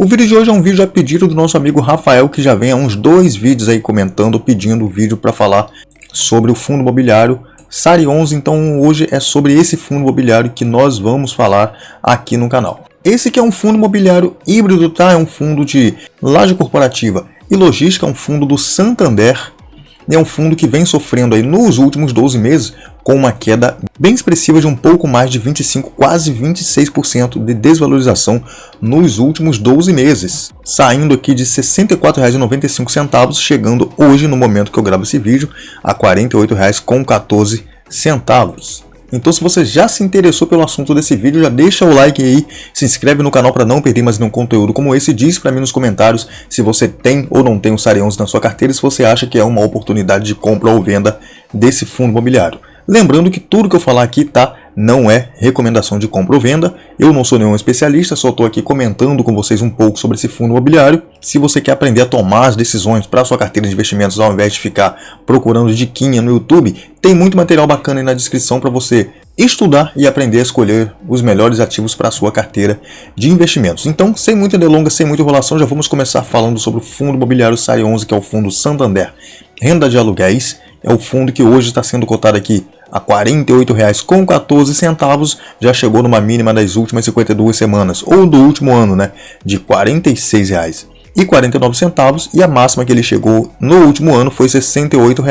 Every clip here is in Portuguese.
O vídeo de hoje é um vídeo a pedido do nosso amigo Rafael, que já vem há uns 2 vídeos aí comentando, pedindo o vídeo para falar sobre o fundo imobiliário SARI 11. Então hoje é sobre esse fundo imobiliário que nós vamos falar aqui no canal. Esse que é um fundo imobiliário híbrido, tá? É um fundo de laje corporativa e logística, é um fundo do Santander. É um fundo que vem sofrendo aí nos últimos 12 meses com uma queda bem expressiva de um pouco mais de 25%, quase 26% de desvalorização nos últimos 12 meses. Saindo aqui de R$ 64,95, chegando hoje, no momento que eu gravo esse vídeo, a R$ 48,14. Então, se você já se interessou pelo assunto desse vídeo, já deixa o like aí, se inscreve no canal para não perder mais nenhum conteúdo como esse. Diz para mim nos comentários se você tem ou não tem o SARI 11 na sua carteira e se você acha que é uma oportunidade de compra ou venda desse fundo imobiliário. Lembrando que tudo que eu falar aqui, tá, não é recomendação de compra ou venda. Eu não sou nenhum especialista, só estou aqui comentando com vocês um pouco sobre esse fundo imobiliário. Se você quer aprender a tomar as decisões para a sua carteira de investimentos ao invés de ficar procurando diquinha no YouTube, tem muito material bacana aí na descrição para você estudar e aprender a escolher os melhores ativos para a sua carteira de investimentos. Então, sem muita delonga, sem muita enrolação, já vamos começar falando sobre o fundo imobiliário SARI 11, que é o fundo Santander Renda de Aluguéis. É o fundo que hoje está sendo cotado aqui a R$ 48,14, já chegou numa mínima das últimas 52 semanas, ou do último ano, né, de R$ 46,49, e a máxima que ele chegou no último ano foi R$ 68.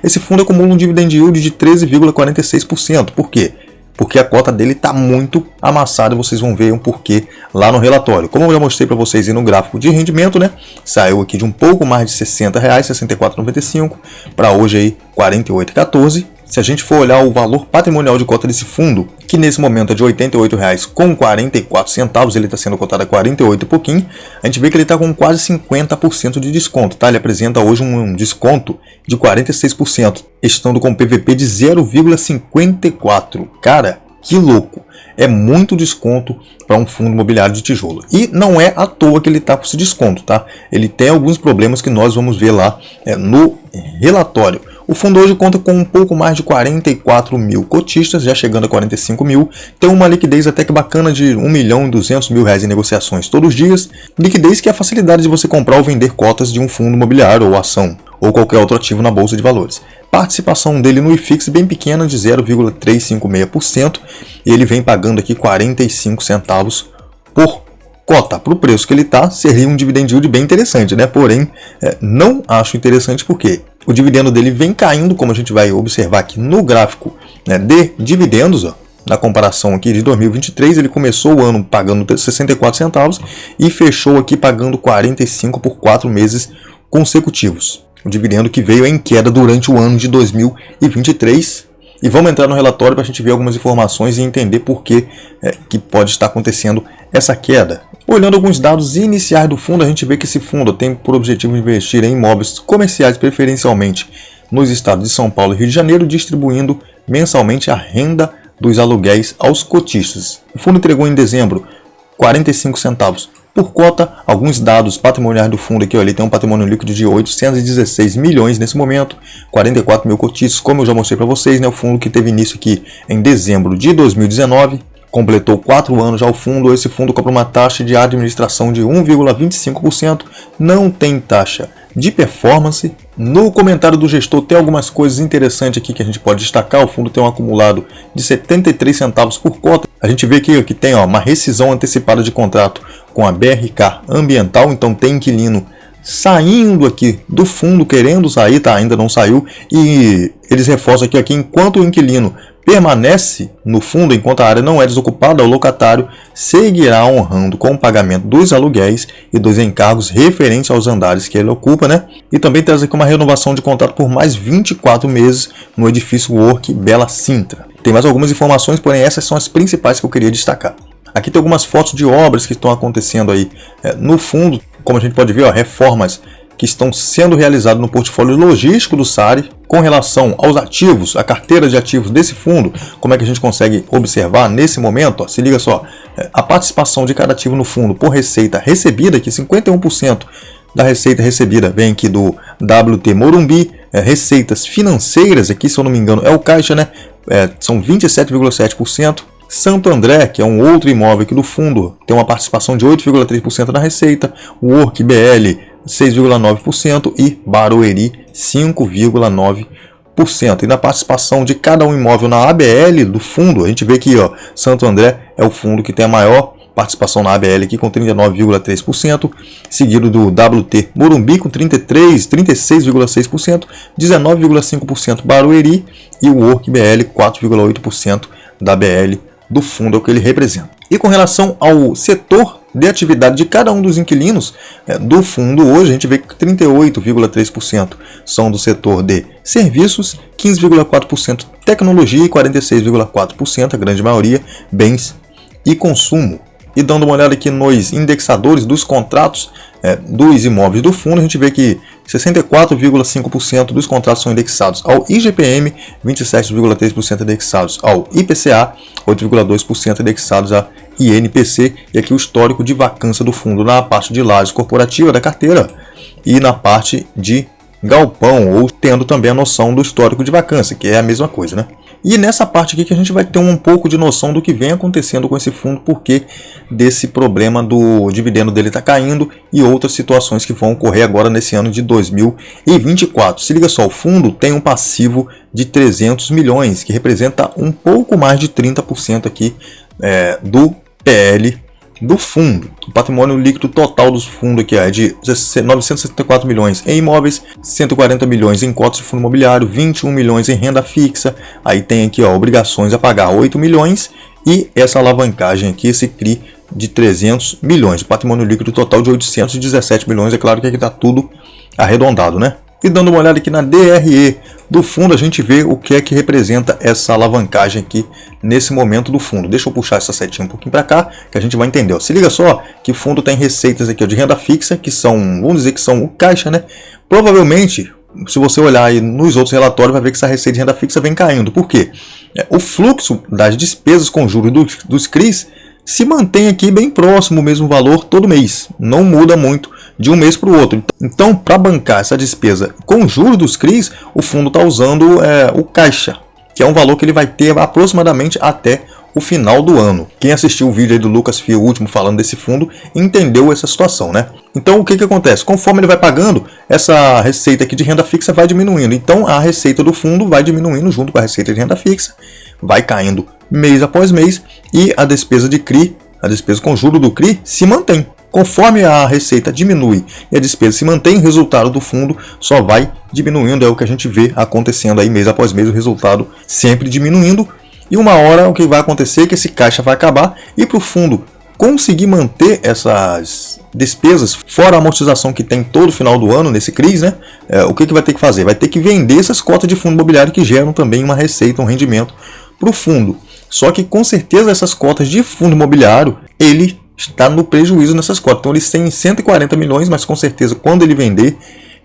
Esse fundo acumula um dividend yield de 13,46%. Por quê? Porque a cota dele está muito amassada, vocês vão ver um porquê lá no relatório. Como eu já mostrei para vocês aí no gráfico de rendimento, né? Saiu aqui de um pouco mais de R$ 60, R$ 64,95, para hoje aí R$ 48,14. Se a gente for olhar o valor patrimonial de cota desse fundo, que nesse momento é de R$ 88,44, ele está sendo cotado a 48 e pouquinho, a gente vê que ele está com quase 50% de desconto, tá? Ele apresenta hoje um desconto de 46%, estando com PVP de 0,54. Cara, que louco! É muito desconto para um fundo imobiliário de tijolo. E não é à toa que ele está com esse desconto, tá? Ele tem alguns problemas que nós vamos ver lá no relatório. O fundo hoje conta com um pouco mais de 44 mil cotistas, já chegando a 45 mil. Tem uma liquidez até que bacana de R$ 1.200.000 em negociações todos os dias. Liquidez que é a facilidade de você comprar ou vender cotas de um fundo imobiliário ou ação, ou qualquer outro ativo na bolsa de valores. Participação dele no IFIX bem pequena, de 0,356%, e ele vem pagando aqui 45 centavos por cota. Para o preço que ele está, seria um dividend yield bem interessante, né? Porém, não acho interessante porque o dividendo dele vem caindo, como a gente vai observar aqui no gráfico, né, de dividendos, ó. Na comparação aqui de 2023, ele começou o ano pagando 64 centavos e fechou aqui pagando 45 por 4 meses consecutivos. O dividendo que veio em queda durante o ano de 2023. E vamos entrar no relatório para a gente ver algumas informações e entender por que pode estar acontecendo essa queda. Olhando alguns dados iniciais do fundo, a gente vê que esse fundo tem por objetivo investir em imóveis comerciais, preferencialmente nos estados de São Paulo e Rio de Janeiro, distribuindo mensalmente a renda dos aluguéis aos cotistas. O fundo entregou em dezembro 45 centavos por cota. Alguns dados patrimoniais do fundo aqui, ó, ele tem um patrimônio líquido de 816 milhões nesse momento, 44 mil cotistas, como eu já mostrei para vocês, né? O fundo que teve início aqui em dezembro de 2019, completou 4 anos já o fundo. Esse fundo cobra uma taxa de administração de 1,25%, não tem taxa de performance. No comentário do gestor tem algumas coisas interessantes aqui que a gente pode destacar. O fundo tem um acumulado de 73 centavos por cota. A gente vê aqui que tem uma rescisão antecipada de contrato com a BRK Ambiental, então tem inquilino saindo aqui do fundo, querendo sair, tá? Ainda não saiu, e eles reforçam aqui que enquanto o inquilino permanece no fundo, enquanto a área não é desocupada, o locatário seguirá honrando com o pagamento dos aluguéis e dos encargos referentes aos andares que ele ocupa, né? E também traz aqui uma renovação de contrato por mais 24 meses no edifício Work Bela Sintra. Tem mais algumas informações, porém essas são as principais que eu queria destacar. Aqui tem algumas fotos de obras que estão acontecendo aí no fundo. Como a gente pode ver, ó, reformas que estão sendo realizadas no portfólio logístico do SARI. Com relação aos ativos, a carteira de ativos desse fundo, como é que a gente consegue observar nesse momento? Ó, se liga só, a participação de cada ativo no fundo por receita recebida, que 51% da receita recebida vem aqui do WT Morumbi. Receitas financeiras, aqui se eu não me engano é o caixa, né? São 27,7%. Santo André, que é um outro imóvel aqui do fundo, tem uma participação de 8,3% na receita, o Work BL 6,9% e Barueri 5,9%. E na participação de cada um imóvel na ABL do fundo, a gente vê que ó, Santo André é o fundo que tem a maior participação na ABL aqui com 39,3%, seguido do WT Morumbi com 36,6%, 19,5% Barueri e o Work BL 4,8% da BL do fundo é o que ele representa. E com relação ao setor de atividade de cada um dos inquilinos do fundo, hoje a gente vê que 38,3% são do setor de serviços, 15,4% tecnologia e 46,4%, a grande maioria, bens e consumo. E dando uma olhada aqui nos indexadores dos contratos dos imóveis do fundo, a gente vê que 64,5% dos contratos são indexados ao IGPM, 27,3% indexados ao IPCA, 8,2% indexados a INPC, e aqui o histórico de vacância do fundo na parte de lajes corporativa da carteira e na parte de galpão, ou tendo também a noção do histórico de vacância, que é a mesma coisa, né? E nessa parte aqui que a gente vai ter um pouco de noção do que vem acontecendo com esse fundo, porque desse problema do dividendo dele está caindo e outras situações que vão ocorrer agora nesse ano de 2024. Se liga só, o fundo tem um passivo de 300 milhões, que representa um pouco mais de 30% aqui do PL do fundo. O patrimônio líquido total dos fundos aqui é de 964 milhões em imóveis, 140 milhões em cotas de fundo imobiliário, 21 milhões em renda fixa, aí tem aqui ó, obrigações a pagar 8 milhões e essa alavancagem aqui, esse CRI de 300 milhões. O patrimônio líquido total de 817 milhões, é claro que aqui está tudo arredondado, né? E dando uma olhada aqui na DRE do fundo, a gente vê o que é que representa essa alavancagem aqui nesse momento do fundo. Deixa eu puxar essa setinha um pouquinho para cá, que a gente vai entender. Ó. Se liga só que o fundo tem receitas aqui ó, de renda fixa, que são, vamos dizer que são o caixa, né? Provavelmente, se você olhar aí nos outros relatórios, vai ver que essa receita de renda fixa vem caindo. Por quê? O fluxo das despesas com juros dos CRIs se mantém aqui bem próximo, o mesmo valor todo mês. Não muda muito de um mês para o outro. Então, para bancar essa despesa com juros dos CRIs, o fundo está usando o caixa, que é um valor que ele vai ter aproximadamente até o final do ano. Quem assistiu o vídeo aí do Lucas Fio, o último, falando desse fundo, entendeu essa situação, né? Então, o que acontece? Conforme ele vai pagando, essa receita aqui de renda fixa vai diminuindo. Então, a receita do fundo vai diminuindo junto com a receita de renda fixa, vai caindo mês após mês e a despesa de CRI, a despesa com juro do CRI, se mantém. Conforme a receita diminui e a despesa se mantém, o resultado do fundo só vai diminuindo. É o que a gente vê acontecendo aí mês após mês, o resultado sempre diminuindo. E uma hora o que vai acontecer é que esse caixa vai acabar e para o fundo conseguir manter essas despesas, fora a amortização que tem todo final do ano nesse CRIs, né? O que vai ter que fazer? Vai ter que vender essas cotas de fundo imobiliário que geram também uma receita, um rendimento para o fundo. Só que com certeza essas cotas de fundo imobiliário, ele está no prejuízo nessas cotas. Então eles têm 140 milhões, mas com certeza quando ele vender,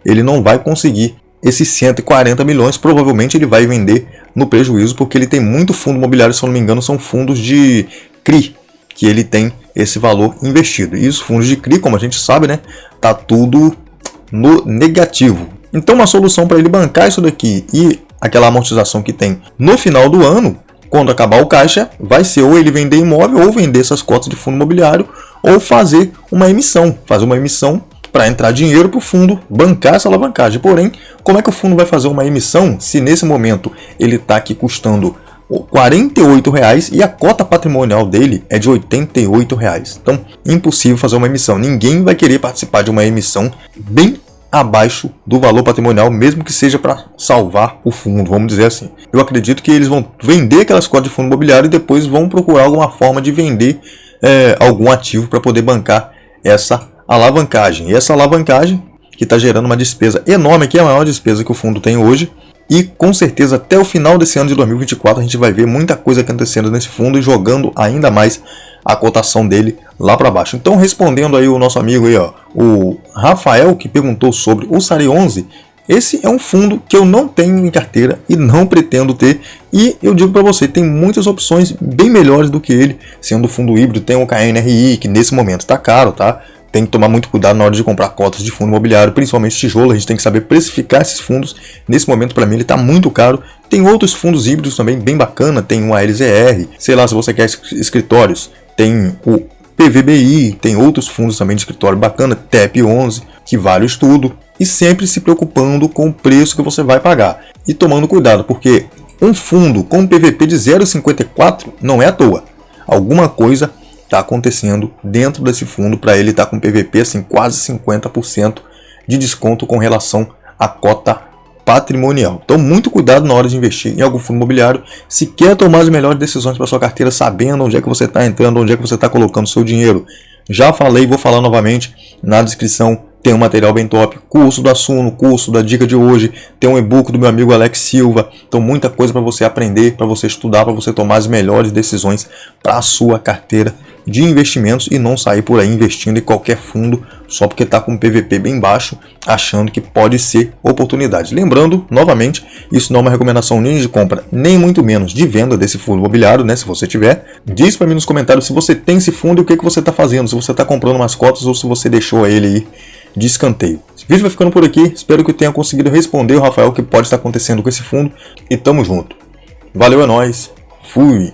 ele não vai conseguir esses 140 milhões. Provavelmente ele vai vender no prejuízo, porque ele tem muito fundo imobiliário, se eu não me engano, são fundos de CRI, que ele tem esse valor investido. E os fundos de CRI, como a gente sabe, né, tá tudo no negativo. Então uma solução para ele bancar isso daqui e aquela amortização que tem no final do ano, quando acabar o caixa, vai ser ou ele vender imóvel, ou vender essas cotas de fundo imobiliário, ou fazer uma emissão. Fazer uma emissão para entrar dinheiro para o fundo bancar essa alavancagem. Porém, como é que o fundo vai fazer uma emissão se nesse momento ele está aqui custando R$ 48,00 e a cota patrimonial dele é de R$ 88,00? Então, impossível fazer uma emissão. Ninguém vai querer participar de uma emissão bem abaixo do valor patrimonial, mesmo que seja para salvar o fundo, vamos dizer assim. Eu acredito que eles vão vender aquelas cotas de fundo imobiliário e depois vão procurar alguma forma de vender algum ativo para poder bancar essa alavancagem. E essa alavancagem que está gerando uma despesa enorme, que é a maior despesa que o fundo tem hoje, e com certeza até o final desse ano de 2024 a gente vai ver muita coisa acontecendo nesse fundo e jogando ainda mais a cotação dele lá para baixo. Então, respondendo aí o nosso amigo aí, ó, o Rafael, que perguntou sobre o SARI 11, esse é um fundo que eu não tenho em carteira e não pretendo ter, e eu digo para você, tem muitas opções bem melhores do que ele, sendo fundo híbrido. Tem o KNRI, que nesse momento está caro, tá? tem que tomar muito cuidado na hora de comprar cotas de fundo imobiliário, principalmente tijolo. A gente tem que saber precificar esses fundos. Nesse momento, para mim, ele está muito caro. Tem outros fundos híbridos também bem bacana, tem o ALZR, sei lá, se você quer escritórios, tem o PVBI, tem outros fundos também de escritório bacana, TEP11, que vale o estudo, e sempre se preocupando com o preço que você vai pagar. E tomando cuidado, porque um fundo com PVP de 0,54 não é à toa. Alguma coisa está acontecendo dentro desse fundo para ele estar com PVP assim, quase 50% de desconto com relação à cota patrimonial. Então, muito cuidado na hora de investir em algum fundo imobiliário. Se quer tomar as melhores decisões para sua carteira, sabendo onde é que você está entrando, onde é que você está colocando seu dinheiro. Já falei, vou falar novamente, na descrição tem um material bem top, curso da Suno, curso da dica de hoje, tem um e-book do meu amigo Alex Silva. Então, muita coisa para você aprender, para você estudar, para você tomar as melhores decisões para a sua carteira de investimentos e não sair por aí investindo em qualquer fundo só porque está com um PVP bem baixo, achando que pode ser oportunidade. Lembrando, novamente, isso não é uma recomendação nem de compra, nem muito menos de venda desse fundo imobiliário, né? Se você tiver, diz para mim nos comentários se você tem esse fundo e o que você está fazendo, se você está comprando umas cotas ou se você deixou ele aí de escanteio. Esse vídeo vai ficando por aqui, espero que eu tenha conseguido responder o Rafael o que pode estar acontecendo com esse fundo e tamo junto. Valeu, é nóis, fui!